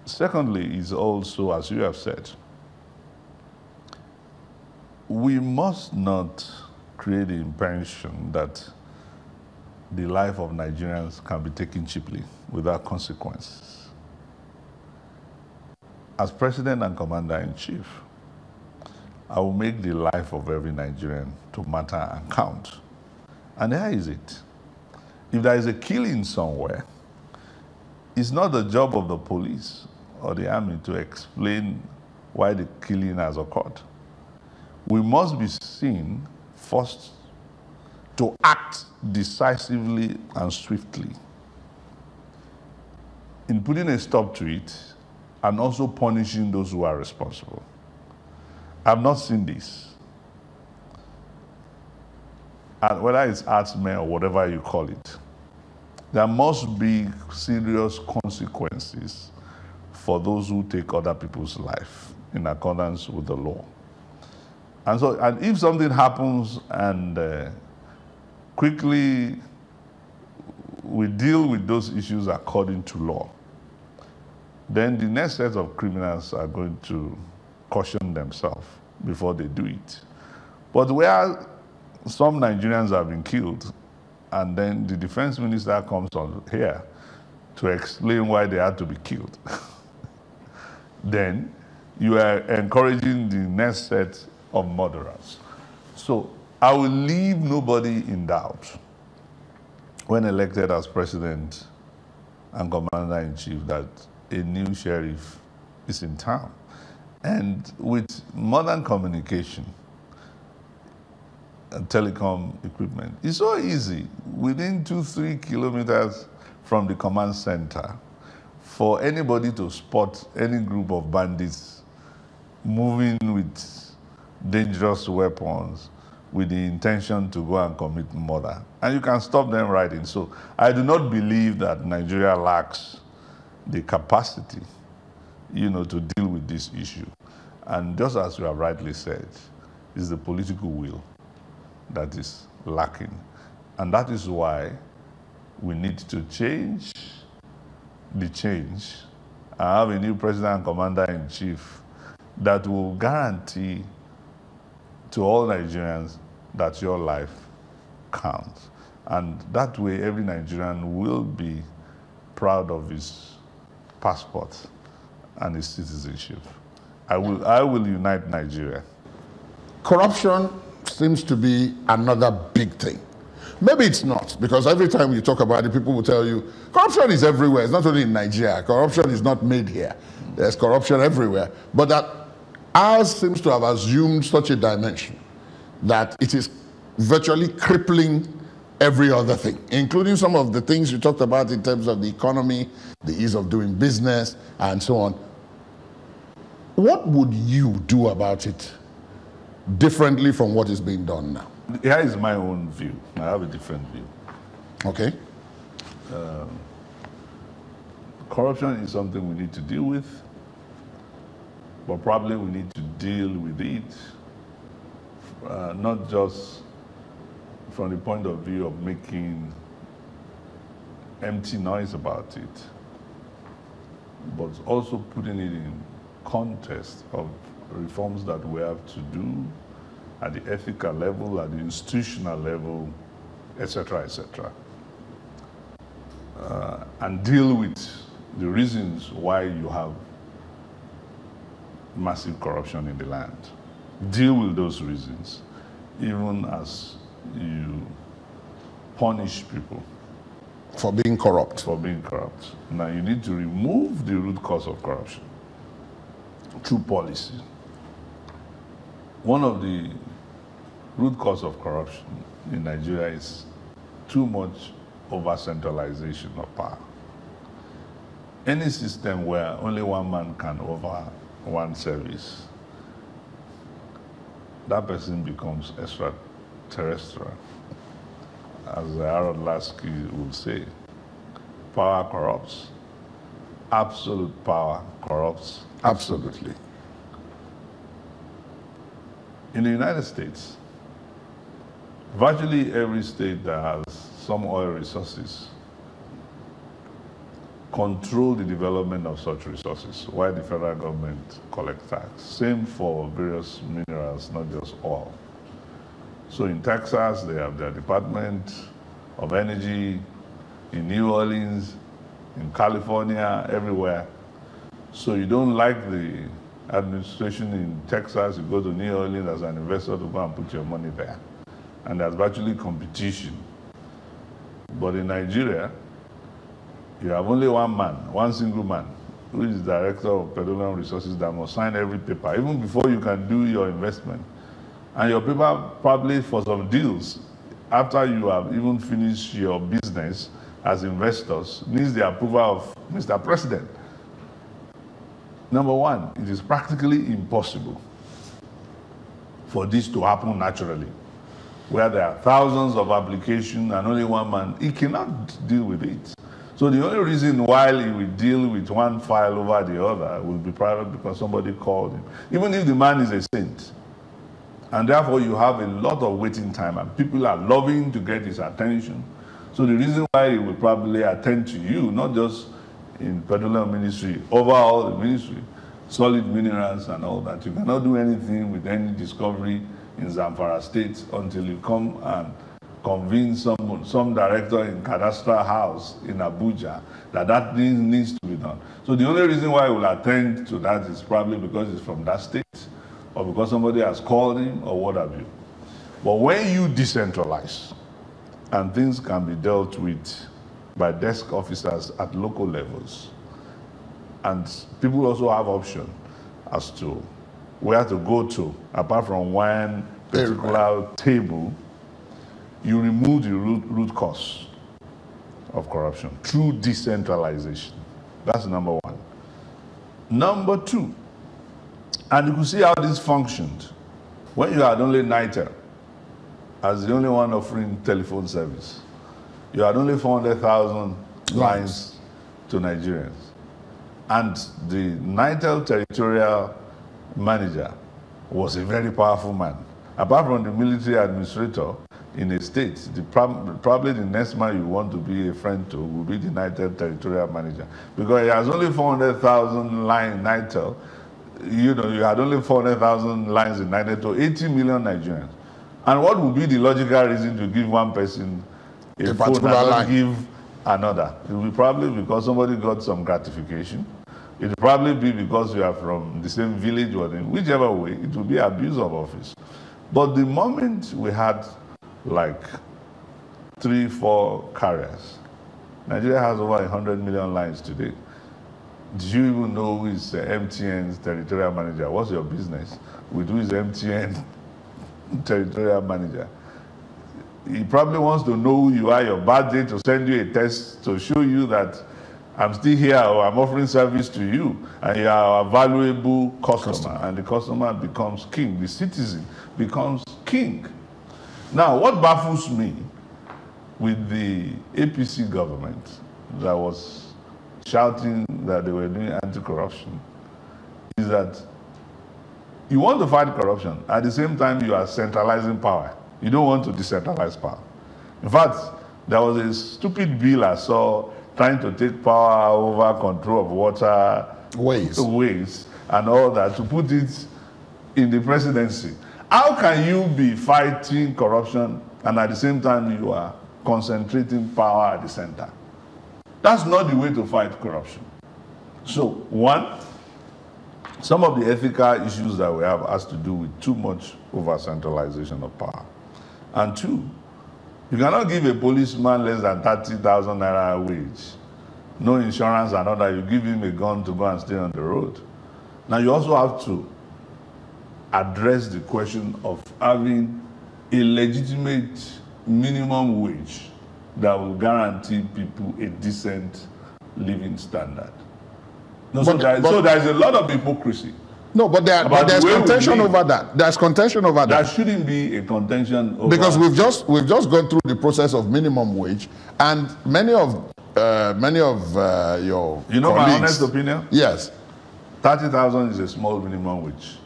Secondly, is also, as you have said, we must not create the impression that the life of Nigerians can be taken cheaply without consequences. As President and Commander-in-Chief, I will make the life of every Nigerian to matter and count. And here is it. If there is a killing somewhere, it's not the job of the police or the army to explain why the killing has occurred. We must be seen first to act decisively and swiftly in putting a stop to it and also punishing those who are responsible. I've not seen this. And whether it's herdsmen or whatever you call it, there must be serious consequences for those who take other people's life in accordance with the law. And if something happens and quickly we deal with those issues according to law, then the next set of criminals are going to caution themselves before they do it. But where some Nigerians have been killed, and then the defense minister comes on here to explain why they had to be killed, then you are encouraging the next set of murderers. So I will leave nobody in doubt when elected as president and commander-in-chief that a new sheriff is in town. And with modern communication and telecom equipment, it's so easy, within 2-3 kilometers from the command center, for anybody to spot any group of bandits moving with dangerous weapons with the intention to go and commit murder. And you can stop them right in. So I do not believe that Nigeria lacks the capacity, to deal with this issue. And just as you have rightly said, it's the political will that is lacking. And that is why we need to change the change and have a new president and commander-in-chief that will guarantee to all Nigerians that your life counts. And that way, every Nigerian will be proud of his passport and his citizenship. I will unite Nigeria. Corruption seems to be another big thing. Maybe it's not, because every time you talk about it, people will tell you, corruption is everywhere. It's not only in Nigeria. Corruption is not made here. There's corruption everywhere. But that ours seems to have assumed such a dimension that it is virtually crippling every other thing, including some of the things you talked about in terms of the economy, the ease of doing business, and so on. What would you do about it differently from what is being done now? Here is my own view. I have a different view. Okay. Corruption is something we need to deal with, but probably we need to deal with it not just from the point of view of making empty noise about it, but also putting it in context of reforms that we have to do at the ethical level, at the institutional level, etc., etc. And deal with the reasons why you have massive corruption in the land. Deal with those reasons, even as you punish people for being corrupt. For being corrupt. Now you need to remove the root cause of corruption through policy. One of the root cause of corruption in Nigeria is too much over-centralization of power. Any system where only one man can over one service, that person becomes extraterrestrial. As Harold Lasky would say, power corrupts. Absolute power corrupts absolutely. In the United States, virtually every state that has some oil resources control the development of such resources while the federal government collects tax. Same for various minerals, not just oil. So in Texas, they have their Department of Energy, in New Orleans, in California, everywhere. So you don't like the administration in Texas, you go to New Orleans as an investor to go and put your money there. And there's virtually competition. But in Nigeria, you have only one man, one single man, who is director of petroleum resources that must sign every paper, even before you can do your investment. And your paper, probably for some deals, after you have even finished your business as investors, needs the approval of Mr. President. Number one, it is practically impossible for this to happen naturally, where there are thousands of applications and only one man. He cannot deal with it. So the only reason why he will deal with one file over the other will be probably because somebody called him, even if the man is a saint. And therefore you have a lot of waiting time and people are loving to get his attention. So the reason why he will probably attend to you, not just in petroleum ministry, overall the ministry, solid minerals and all that. You cannot do anything with any discovery in Zamfara State until you come and convince some director in cadastral house in Abuja that thing needs to be done. So the only reason why he will attend to that is probably because he's from that state or because somebody has called him or what have you. But when you decentralize and things can be dealt with by desk officers at local levels, and people also have option as to where to go to, apart from one particular table, you remove the root cause of corruption through decentralization. That's number one. Number two, and you can see how this functioned when you had only NITEL as the only one offering telephone service. You had only 400,000 lines to Nigerians. And the NITEL territorial manager was a very powerful man. Apart from the military administrator in a state, probably the next man you want to be a friend to will be the NITEL territorial manager. Because he has only 400,000 lines in NITEL. You had only 400,000 lines in NITEL to 80 million Nigerians. And what would be the logical reason to give one person a phone and not give another? It will be probably because somebody got some gratification. It will probably be because you are from the same village or in whichever way, it will be abuse of office. But the moment we had like 3-4 carriers, Nigeria has over 100 million lines today. Do you even know who is MTN's territorial manager? What's your business with who is MTN territorial manager? He probably wants to know who you are, your birthday, to send you a text to show you that I'm still here or I'm offering service to you and you are a valuable customer. And the customer becomes king. The citizen becomes king. Now, what baffles me with the APC government that was shouting that they were doing anti-corruption is that you want to fight corruption. At the same time, you are centralizing power. You don't want to decentralize power. In fact, there was a stupid bill I saw trying to take power over control of water ways and all that, to put it in the presidency. How can you be fighting corruption and at the same time you are concentrating power at the center? That's not the way to fight corruption. So, one, some of the ethical issues that we have has to do with too much over-centralization of power. And two, you cannot give a policeman less than 30,000 naira wage, no insurance and all that. You give him a gun to go and stay on the road. Now you also have to address the question of having a legitimate minimum wage that will guarantee people a decent living standard. No, so there's a lot of hypocrisy. No, but there's contention over that. There's contention over that. There shouldn't be a contention over because we've just gone through the process of minimum wage, and many of your my honest opinion? Yes. 30,000 is a small minimum wage.